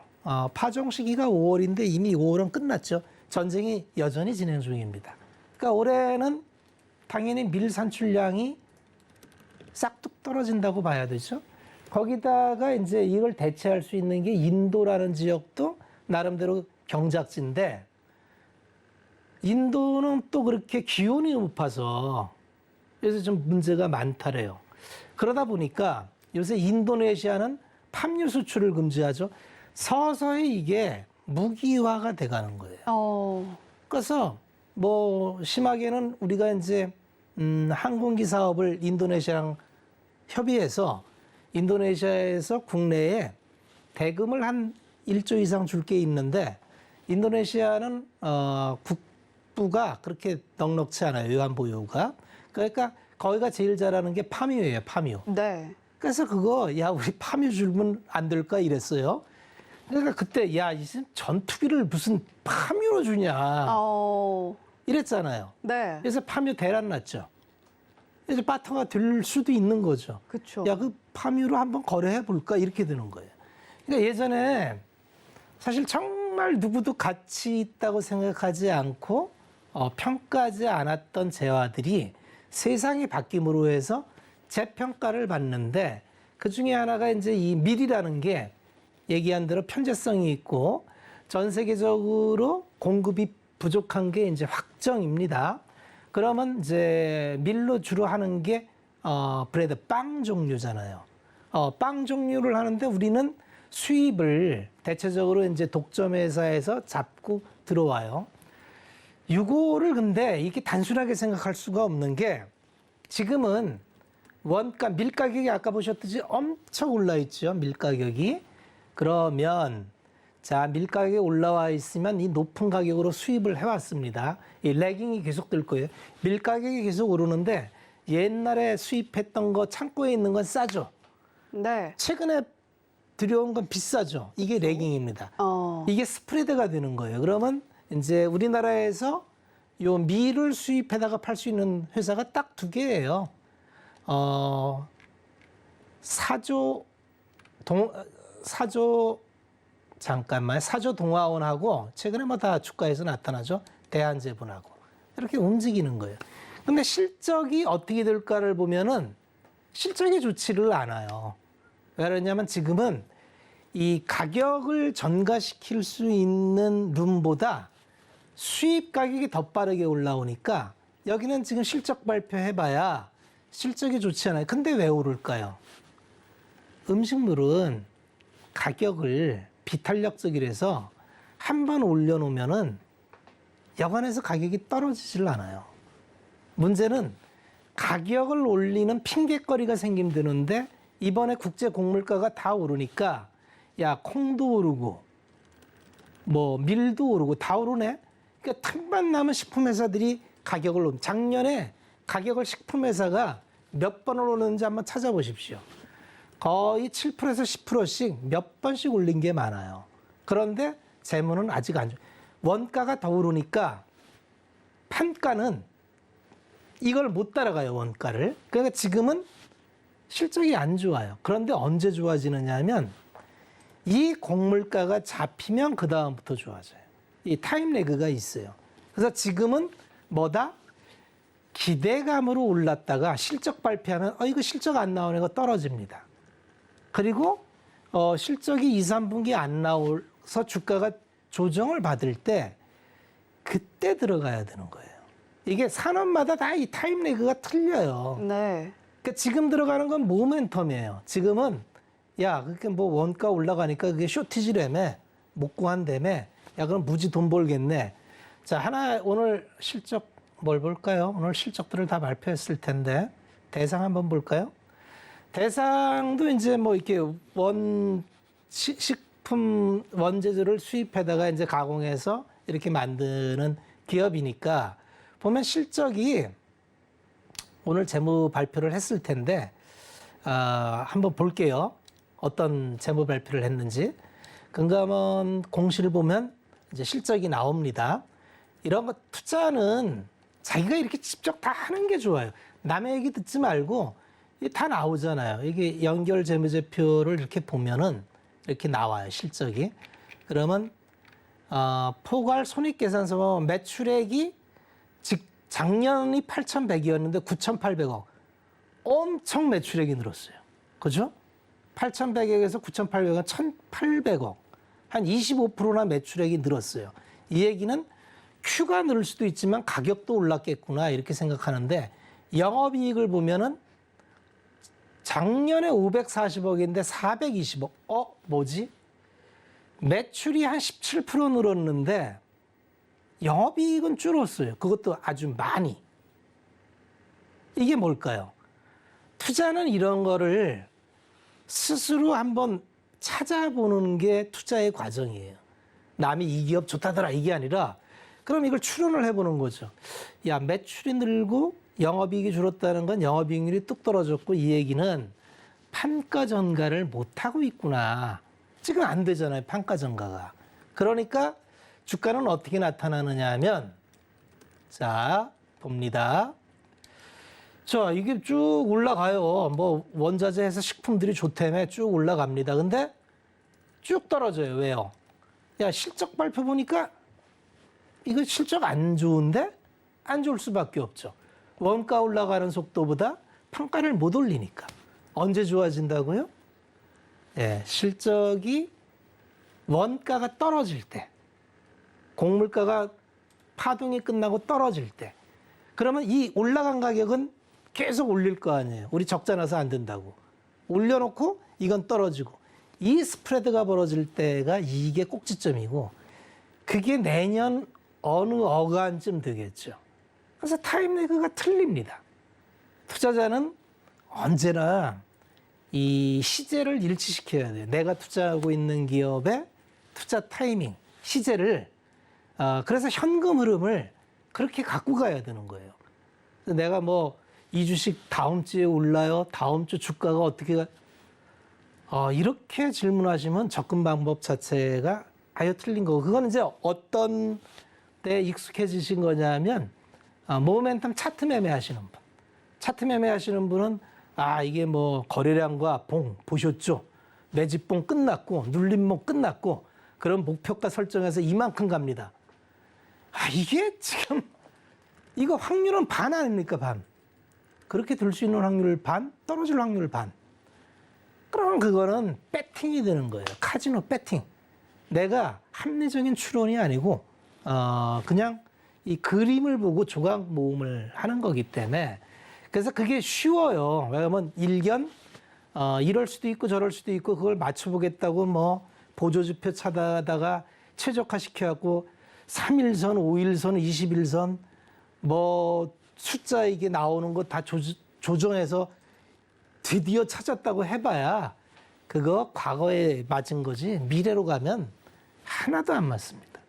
파종 시기가 5월인데 이미 5월은 끝났죠. 전쟁이 여전히 진행 중입니다. 그러니까 올해는 당연히 밀 산출량이 싹둑 떨어진다고 봐야 되죠. 거기다가 이제 이걸 대체할 수 있는 게 인도라는 지역도 나름대로 경작지인데 인도는 또 그렇게 기온이 높아서 그래서 좀 문제가 많다래요. 그러다 보니까 요새 인도네시아는 팜유 수출을 금지하죠. 서서히 이게 무기화가 돼가는 거예요. 그래서 뭐 심하게는 우리가 이제 항공기 사업을 인도네시아랑 협의해서 인도네시아에서 국내에 대금을 한 1조 이상 줄 게 있는데 인도네시아는 국부가 그렇게 넉넉치 않아요. 외환보유가. 그러니까 거기가 제일 잘하는 게 팜유예요. 팜유. 네. 그래서 그거 야 우리 팜유 주면 안 될까 이랬어요. 그러니까 그때 야 이제 전투기를 무슨 팜유로 주냐 이랬잖아요. 네. 그래서 팜유 대란 났죠. 이제 바터가 될 수도 있는 거죠. 그렇죠. 야, 그 팜유로 한번 거래해 볼까 이렇게 되는 거예요. 그러니까 예전에 사실 정말 누구도 가치 있다고 생각하지 않고 평가하지 않았던 재화들이 세상이 바뀜으로 해서 재평가를 받는데 그 중에 하나가 이제 이 밀이라는 게 얘기한 대로 편제성이 있고 전 세계적으로 공급이 부족한 게 이제 확정입니다. 그러면 이제 밀로 주로 하는 게 브레드 빵 종류잖아요. 빵 종류를 하는데 우리는 수입을 대체적으로 이제 독점 회사에서 잡고 들어와요. 이거를 근데 이게 단순하게 생각할 수가 없는 게 지금은 원가 밀 가격이 아까 보셨듯이 엄청 올라 있죠. 밀 가격이. 그러면 자, 밀 가격이 올라와 있으면 이 높은 가격으로 수입을 해왔습니다. 이 레깅이 계속 될 거예요. 밀 가격이 계속 오르는데 옛날에 수입했던 거 창고에 있는 건 싸죠. 네. 최근에 들여온 건 비싸죠. 이게 레깅입니다. 이게 스프레드가 되는 거예요. 그러면 이제 우리나라에서 요 밀을 수입해다가 팔 수 있는 회사가 딱 두 개예요. 사조 동화원하고 최근에 뭐 다 주가에서 나타나죠. 대한제분하고 이렇게 움직이는 거예요. 근데 실적이 어떻게 될까를 보면은 실적이 좋지를 않아요. 왜 그러냐면 지금은 이 가격을 전가시킬 수 있는 룸보다 수입 가격이 더 빠르게 올라오니까 여기는 지금 실적 발표해봐야 실적이 좋지 않아요. 근데 왜 오를까요? 음식물은 가격을 비탄력적이라서 한 번 올려놓으면은 여간해서 가격이 떨어지질 않아요. 문제는 가격을 올리는 핑계거리가 생기면 되는데 이번에 국제 곡물가가 다 오르니까 야 콩도 오르고 뭐 밀도 오르고 다 오르네. 그러니까 틈만 나면 식품회사들이 가격을 작년에 가격을 식품회사가 몇 번을 오르는지 한번 찾아보십시오. 거의 7%에서 10%씩 몇 번씩 올린 게 많아요. 그런데 재무는 아직 안 좋아요. 원가가 더 오르니까 판가는 이걸 못 따라가요, 원가를. 그러니까 지금은 실적이 안 좋아요. 그런데 언제 좋아지느냐 하면 이 곡물가가 잡히면 그 다음부터 좋아져요. 이 타임 레그가 있어요. 그래서 지금은 뭐다? 기대감으로 올랐다가 실적 발표하면 이거 실적 안 나오네, 이거 떨어집니다. 그리고 실적이 2, 3분기 안 나와서 주가가 조정을 받을 때 그때 들어가야 되는 거예요. 이게 산업마다 다 이 타임 레그가 틀려요. 네. 그러니까 지금 들어가는 건 모멘텀이에요. 지금은 야, 그렇게 뭐 원가 올라가니까 그게 쇼티지라며 못 구한다며 야, 그럼 무지 돈 벌겠네. 자, 하나 오늘 실적 뭘 볼까요? 오늘 실적들을 다 발표했을 텐데 대상 한번 볼까요? 대상도 이제 뭐 이렇게 식품 원재료를 수입해다가 이제 가공해서 이렇게 만드는 기업이니까 보면 실적이 오늘 재무 발표를 했을 텐데 한번 볼게요. 어떤 재무 발표를 했는지. 금감원 공시를 보면 이제 실적이 나옵니다. 이런 거 투자는 자기가 이렇게 직접 다 하는 게 좋아요. 남의 얘기 듣지 말고 이게 다 나오잖아요. 이게 연결 재무제표를 이렇게 보면은 이렇게 나와요, 실적이. 그러면 포괄 손익계산서 보면 매출액이 작년이 8,100이었는데 9,800억. 엄청 매출액이 늘었어요. 그죠? 8,100억에서 9,800억, 1,800억. 한 25%나 매출액이 늘었어요. 이 얘기는 Q가 늘 수도 있지만 가격도 올랐겠구나 이렇게 생각하는데 영업이익을 보면은 작년에 540억인데 420억. 뭐지? 매출이 한 17% 늘었는데 영업이익은 줄었어요. 그것도 아주 많이. 이게 뭘까요? 투자는 이런 거를 스스로 한번 찾아보는 게 투자의 과정이에요. 남이 이 기업 좋다더라 이게 아니라 그럼 이걸 추론을 해보는 거죠. 야, 매출이 늘고 영업이익이 줄었다는 건 영업이익률이 뚝 떨어졌고 이 얘기는 판가 전가를 못하고 있구나. 지금 안 되잖아요, 판가 전가가. 그러니까 주가는 어떻게 나타나느냐 하면 자, 봅니다. 자, 이게 쭉 올라가요. 뭐 원자재에서 식품들이 좋다며 쭉 올라갑니다. 근데 쭉 떨어져요. 왜요? 야, 실적 발표 보니까 이거 실적 안 좋은데? 안 좋을 수밖에 없죠. 원가 올라가는 속도보다 판가를 못 올리니까. 언제 좋아진다고요? 예, 실적이 원가가 떨어질 때, 곡물가가 파동이 끝나고 떨어질 때, 그러면 이 올라간 가격은 계속 올릴 거 아니에요. 우리 적자 나서 안 된다고. 올려놓고 이건 떨어지고. 이 스프레드가 벌어질 때가 이게 꼭지점이고 그게 내년 어느 어간쯤 되겠죠. 그래서 타임레그가 틀립니다. 투자자는 언제나 이 시제를 일치시켜야 돼요. 내가 투자하고 있는 기업의 투자 타이밍, 시제를 그래서 현금 흐름을 그렇게 갖고 가야 되는 거예요. 그래서 내가 뭐 이 주식 다음 주에 올라요? 다음 주 주가가 어떻게 이렇게 질문하시면 접근 방법 자체가 아예 틀린 거고 그건 이제 어떤 때 익숙해지신 거냐면 모멘텀 차트 매매 하시는 분. 차트 매매 하시는 분은 이게 뭐 거래량과 봉 보셨죠? 매집봉 끝났고 눌림목 끝났고 그럼 목표가 설정해서 이만큼 갑니다. 이게 지금 이거 확률은 반 아닙니까? 반. 그렇게 들 수 있는 확률 반, 떨어질 확률 반. 그럼 그거는 배팅이 되는 거예요. 카지노 배팅. 내가 합리적인 추론이 아니고 그냥 이 그림을 보고 조각 모음을 하는 거기 때문에 그래서 그게 쉬워요. 왜냐하면 일견 이럴 수도 있고 저럴 수도 있고 그걸 맞춰보겠다고 뭐 보조지표 찾아다가 최적화시켜갖고 3일선, 5일선, 20일선 뭐 숫자 이게 나오는 거 다 조정해서 드디어 찾았다고 해봐야 그거 과거에 맞은 거지 미래로 가면 하나도 안 맞습니다.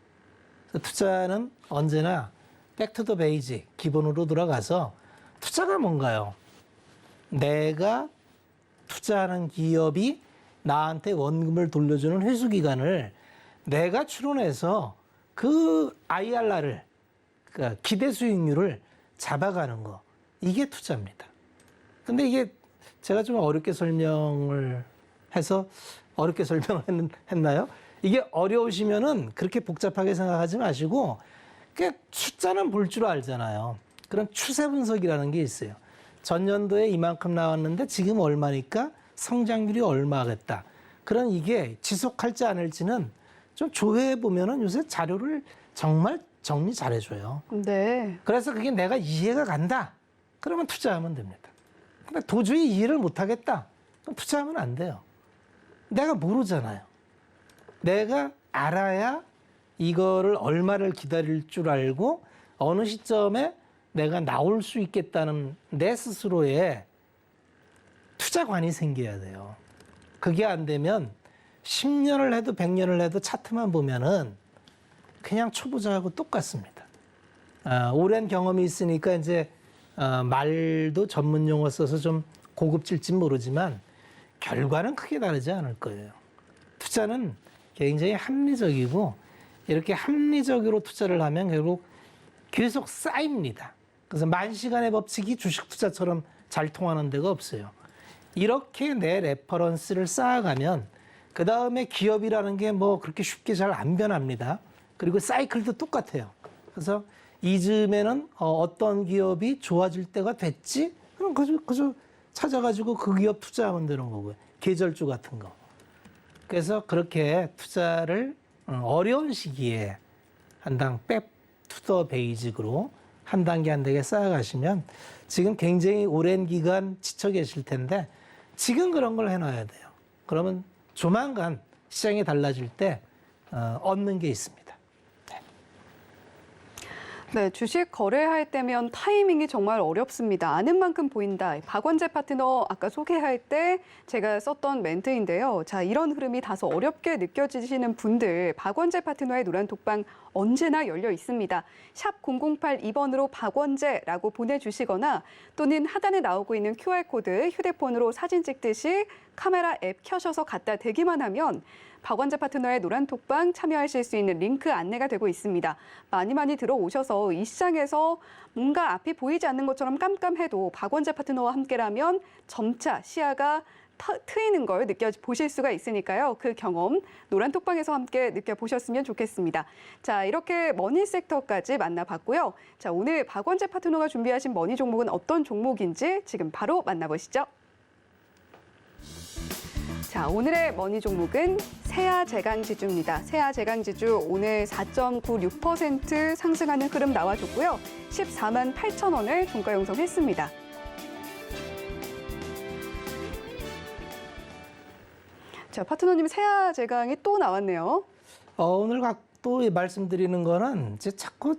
그래서 투자는 언제나 백투더 베이직 기본으로 돌아가서 투자가 뭔가요? 내가 투자하는 기업이 나한테 원금을 돌려주는 회수기간을 내가 추론해서 그 IRR을 그러니까 기대 수익률을 잡아가는 거 이게 투자입니다. 근데 이게 제가 좀 어렵게 설명을 해서 어렵게 설명을 했나요? 이게 어려우시면은 그렇게 복잡하게 생각하지 마시고 그 숫자는 볼 줄 알잖아요. 그런 추세 분석이라는 게 있어요. 전년도에 이만큼 나왔는데 지금 얼마니까 성장률이 얼마겠다. 그런 이게 지속할지 않을지는 좀 조회해 보면은 요새 자료를 정말 정리 잘해줘요. 네. 그래서 그게 내가 이해가 간다. 그러면 투자하면 됩니다. 근데 도저히 이해를 못하겠다. 그럼 투자하면 안 돼요. 내가 모르잖아요. 내가 알아야 이거를 얼마를 기다릴 줄 알고 어느 시점에 내가 나올 수 있겠다는 내 스스로의 투자관이 생겨야 돼요. 그게 안 되면 10년을 해도 100년을 해도 차트만 보면은 그냥 초보자하고 똑같습니다. 오랜 경험이 있으니까 이제 말도 전문 용어 써서 좀 고급질진 모르지만 결과는 크게 다르지 않을 거예요. 투자는 굉장히 합리적이고 이렇게 합리적으로 투자를 하면 결국 계속 쌓입니다. 그래서 만시간의 법칙이 주식 투자처럼 잘 통하는 데가 없어요. 이렇게 내 레퍼런스를 쌓아가면 그 다음에 기업이라는 게 뭐 그렇게 쉽게 잘 안 변합니다. 그리고 사이클도 똑같아요. 그래서 이즈음에는 어떤 기업이 좋아질 때가 됐지? 그럼 그저 찾아가지고 그 기업 투자하면 되는 거고요. 계절주 같은 거. 그래서 그렇게 투자를 어려운 시기에 한 당 백투더 베이직으로 한 단계 한 단계 쌓아가시면 지금 굉장히 오랜 기간 지쳐 계실 텐데 지금 그런 걸 해놔야 돼요. 그러면 조만간 시장이 달라질 때 얻는 게 있습니다. 네, 주식 거래할 때면 타이밍이 정말 어렵습니다. 아는 만큼 보인다. 박원재 파트너 아까 소개할 때 제가 썼던 멘트인데요. 자, 이런 흐름이 다소 어렵게 느껴지시는 분들, 박원재 파트너의 노란 톡방 언제나 열려 있습니다. 샵 0082번으로 박원재라고 보내주시거나 또는 하단에 나오고 있는 QR코드 휴대폰으로 사진 찍듯이 카메라 앱 켜셔서 갖다 대기만 하면 박원재 파트너의 노란 톡방 참여하실 수 있는 링크 안내가 되고 있습니다. 많이 들어오셔서 이 시장에서 뭔가 앞이 보이지 않는 것처럼 깜깜해도 박원재 파트너와 함께라면 점차 시야가 트이는 걸 느껴보실 수가 있으니까요. 그 경험 노란 톡방에서 함께 느껴보셨으면 좋겠습니다. 자, 이렇게 머니 섹터까지 만나봤고요. 자, 오늘 박원재 파트너가 준비하신 머니 종목은 어떤 종목인지 지금 바로 만나보시죠. 자, 오늘의 머니 종목은 세아제강지주입니다. 세아제강지주 오늘 4.96% 상승하는 흐름 나와줬고요. 14만 8천 원을 종가 형성했습니다. 자, 파트너님 세아제강이 또 나왔네요. 오늘 또 말씀드리는 거는 이제 자꾸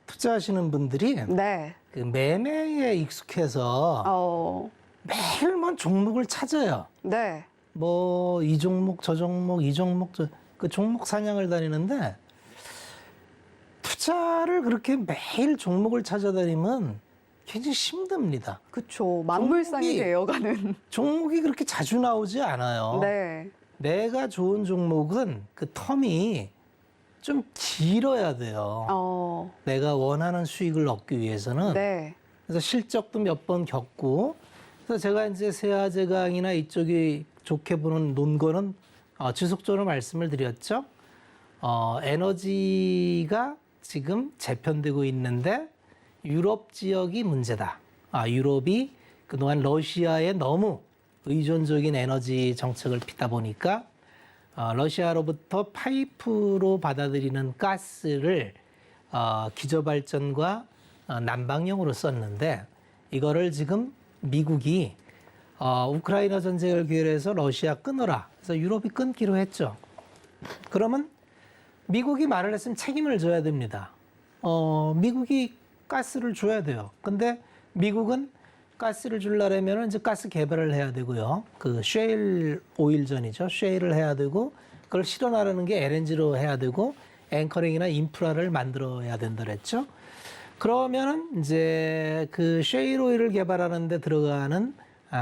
투자하시는 분들이 네. 그 매매에 익숙해서 매일 뭐 종목을 찾아요. 네. 뭐 이 종목 저 종목 이 종목 그 종목 사냥을 다니는데 투자를 그렇게 매일 종목을 찾아다니면 굉장히 힘듭니다. 그렇죠. 만물상이 되어가는. 종목이 그렇게 자주 나오지 않아요. 네. 내가 좋은 종목은 그 텀이 좀 길어야 돼요. 내가 원하는 수익을 얻기 위해서는. 네. 그래서 실적도 몇 번 겪고. 그래서 제가 이제 세아제강이나 이쪽이 좋게 보는 논거는 지속적으로 말씀을 드렸죠. 에너지가 지금 재편되고 있는데 유럽 지역이 문제다. 유럽이 그동안 러시아에 너무 의존적인 에너지 정책을 피다 보니까 러시아로부터 파이프로 받아들이는 가스를 기저발전과 난방용으로 썼는데 이거를 지금 미국이 우크라이나 전쟁을 기회로 러시아 끊어라. 그래서 유럽이 끊기로 했죠. 그러면 미국이 말을 했으면 책임을 져야 됩니다. 미국이 가스를 줘야 돼요. 근데 미국은 가스를 주려면 이제 가스 개발을 해야 되고요. 그 쉐일 오일전이죠. 쉐일을 해야 되고 그걸 실어나르는 게 LNG로 해야 되고 앵커링이나 인프라를 만들어야 된다 그랬죠. 그러면은 이제 그 쉐일 오일을 개발하는 데 들어가는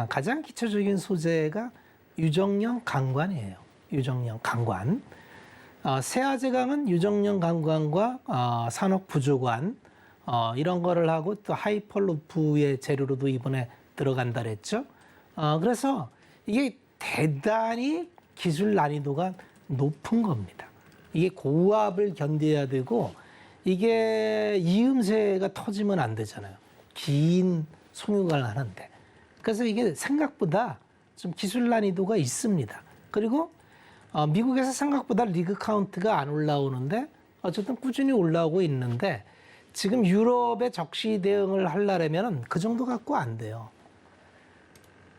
가장 기초적인 소재가 유정형 강관이에요. 유정형 강관. 세아제강은 유정형 강관과 산업 부조관 이런 거를 하고 또 하이퍼루프의 재료로도 이번에 들어간다 그랬죠. 그래서 이게 대단히 기술 난이도가 높은 겁니다. 이게 고압을 견뎌야 되고 이게 이음새가 터지면 안 되잖아요. 긴 송유관을 하는데. 그래서 이게 생각보다 좀 기술 난이도가 있습니다. 그리고 미국에서 생각보다 리그 카운트가 안 올라오는데 어쨌든 꾸준히 올라오고 있는데 지금 유럽에 적시 대응을 하려면 그 정도 갖고 안 돼요.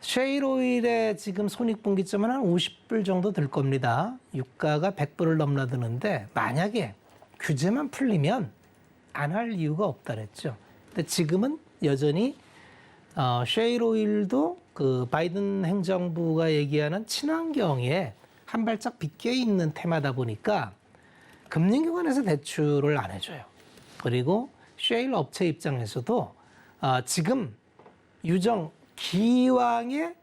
쉐일 오일의 지금 손익분기점은 한 50불 정도 될 겁니다. 유가가 100불을 넘나드는데 만약에 규제만 풀리면 안 할 이유가 없다 그랬죠. 근데 지금은 여전히 쉐일 오일도 그 바이든 행정부가 얘기하는 친환경에 한 발짝 비껴 있는 테마다 보니까 금융기관에서 대출을 안 해줘요. 그리고 쉐일 업체 입장에서도 지금 유정 기왕에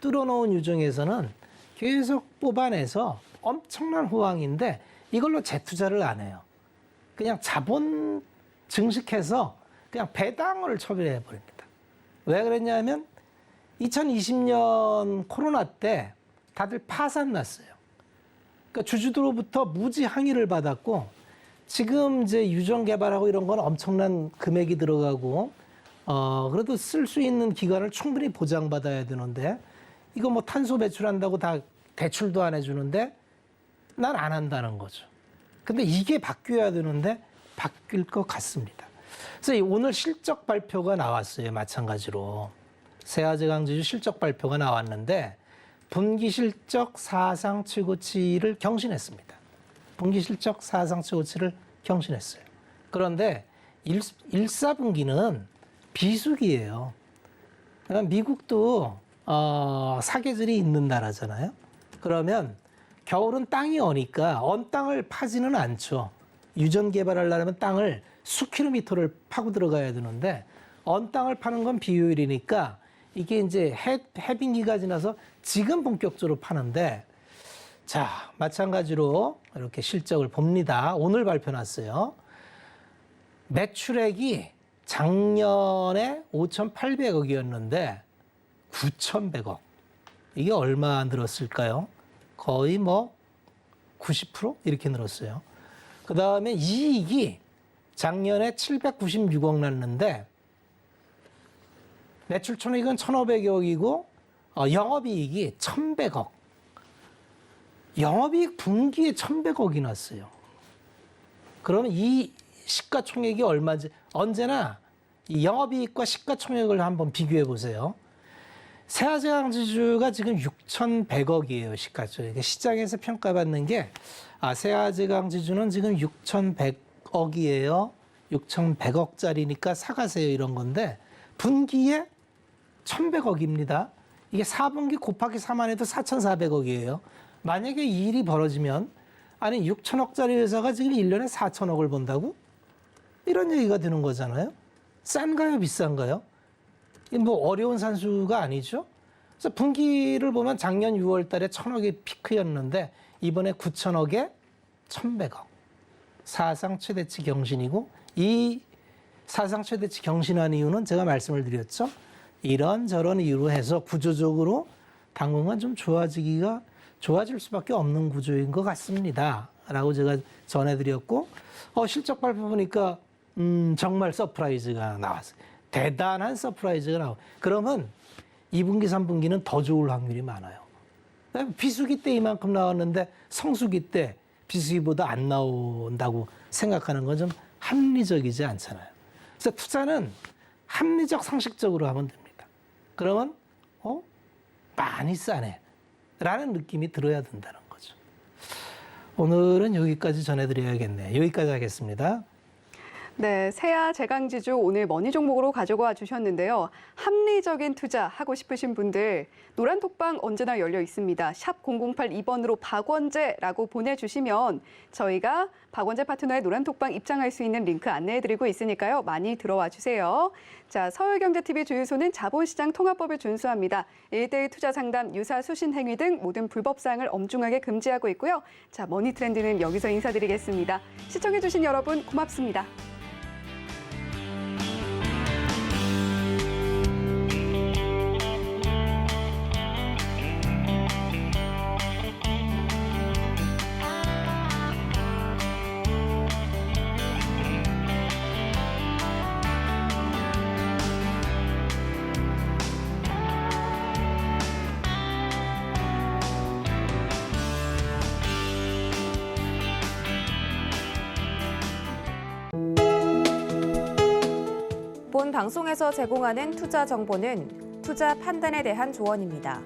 뚫어놓은 유정에서는 계속 뽑아내서 엄청난 호황인데 이걸로 재투자를 안 해요. 그냥 자본 증식해서 그냥 배당을 처분해 버립니다. 왜 그랬냐면 2020년 코로나 때 다들 파산 났어요. 그러니까 주주들로부터 무지 항의를 받았고 지금 이제 유정 개발하고 이런 건 엄청난 금액이 들어가고 그래도 쓸 수 있는 기간을 충분히 보장받아야 되는데 이거 뭐 탄소 배출한다고 다 대출도 안 해주는데 난 안 한다는 거죠. 근데 이게 바뀌어야 되는데 바뀔 것 같습니다. 그래서 오늘 실적 발표가 나왔어요. 마찬가지로 세아제강지주 실적 발표가 나왔는데 분기 실적 사상 최고치를 경신했습니다. 분기 실적 사상 최고치를 경신했어요. 그런데 1사분기는 비수기예요. 그러니까 미국도 사계절이 있는 나라잖아요. 그러면 겨울은 땅이 어니까 언 땅을 파지는 않죠. 유전 개발하려면 땅을 수킬로미터를 파고 들어가야 되는데 언 땅을 파는 건 비효율이니까 이게 이제 해빙기가 지나서 지금 본격적으로 파는데 자, 마찬가지로 이렇게 실적을 봅니다. 오늘 발표 났어요. 매출액이 작년에 5,800억이었는데 9,100억. 이게 얼마 늘었을까요? 거의 뭐 90% 이렇게 늘었어요. 그 다음에 이익이 작년에 796억 났는데 매출 총액은 1,500억이고 영업이익이 1,100억. 영업이익 분기에 1,100억이 났어요. 그러면 이 시가총액이 얼마인지 언제나 이 영업이익과 시가총액을 한번 비교해 보세요. 세아제강지주가 지금 6,100억이에요. 시가총액. 시장에서 평가받는 게 세아제강지주는 지금 6,100억이에요. 6,100억짜리니까 사가세요 이런 건데 분기에 1,100억입니다. 이게 4분기 곱하기 4만 해도 4,400억이에요. 만약에 이 일이 벌어지면 아니 6천억짜리 회사가 지금 1년에 4천억을 번다고? 이런 얘기가 되는 거잖아요. 싼가요? 비싼가요? 뭐 어려운 산수가 아니죠. 그래서 분기를 보면 작년 6월 달에 1,000억이 피크였는데 이번에 9천억에 1,100억. 사상 최대치 경신이고 이 사상 최대치 경신한 이유는 제가 말씀을 드렸죠. 이런저런 이유로 해서 구조적으로 당분간 좀 좋아질 수밖에 없는 구조인 것 같습니다. 라고 제가 전해드렸고 실적 발표 보니까 정말 서프라이즈가 나왔어요. 대단한 서프라이즈가 나와요. 그러면 2분기, 3분기는 더 좋을 확률이 많아요. 비수기 때 이만큼 나왔는데 성수기 때 비수기보다 안 나온다고 생각하는 건 좀 합리적이지 않잖아요. 그래서 투자는 합리적 상식적으로 하면 됩니다. 그러면 많이 싸네 라는 느낌이 들어야 된다는 거죠. 오늘은 여기까지 전해드려야겠네. 여기까지 하겠습니다. 네, 세아 제강지주 오늘 머니 종목으로 가져와 주셨는데요. 합리적인 투자 하고 싶으신 분들 노란톡방 언제나 열려 있습니다. 샵 0082번으로 박원재라고 보내주시면 저희가 박원재 파트너의 노란톡방 입장할 수 있는 링크 안내해드리고 있으니까요. 많이 들어와 주세요. 자, 서울경제TV 주유소는 자본시장 통합법을 준수합니다. 1대1 투자 상담, 유사 수신 행위 등 모든 불법 사항을 엄중하게 금지하고 있고요. 자, 머니 트렌드는 여기서 인사드리겠습니다. 시청해주신 여러분 고맙습니다. 본 방송에서 제공하는 투자 정보는 투자 판단에 대한 조언입니다.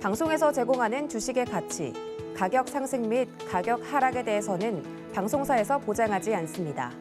방송에서 제공하는 주식의 가치, 가격 상승 및 가격 하락에 대해서는 방송사에서 보장하지 않습니다.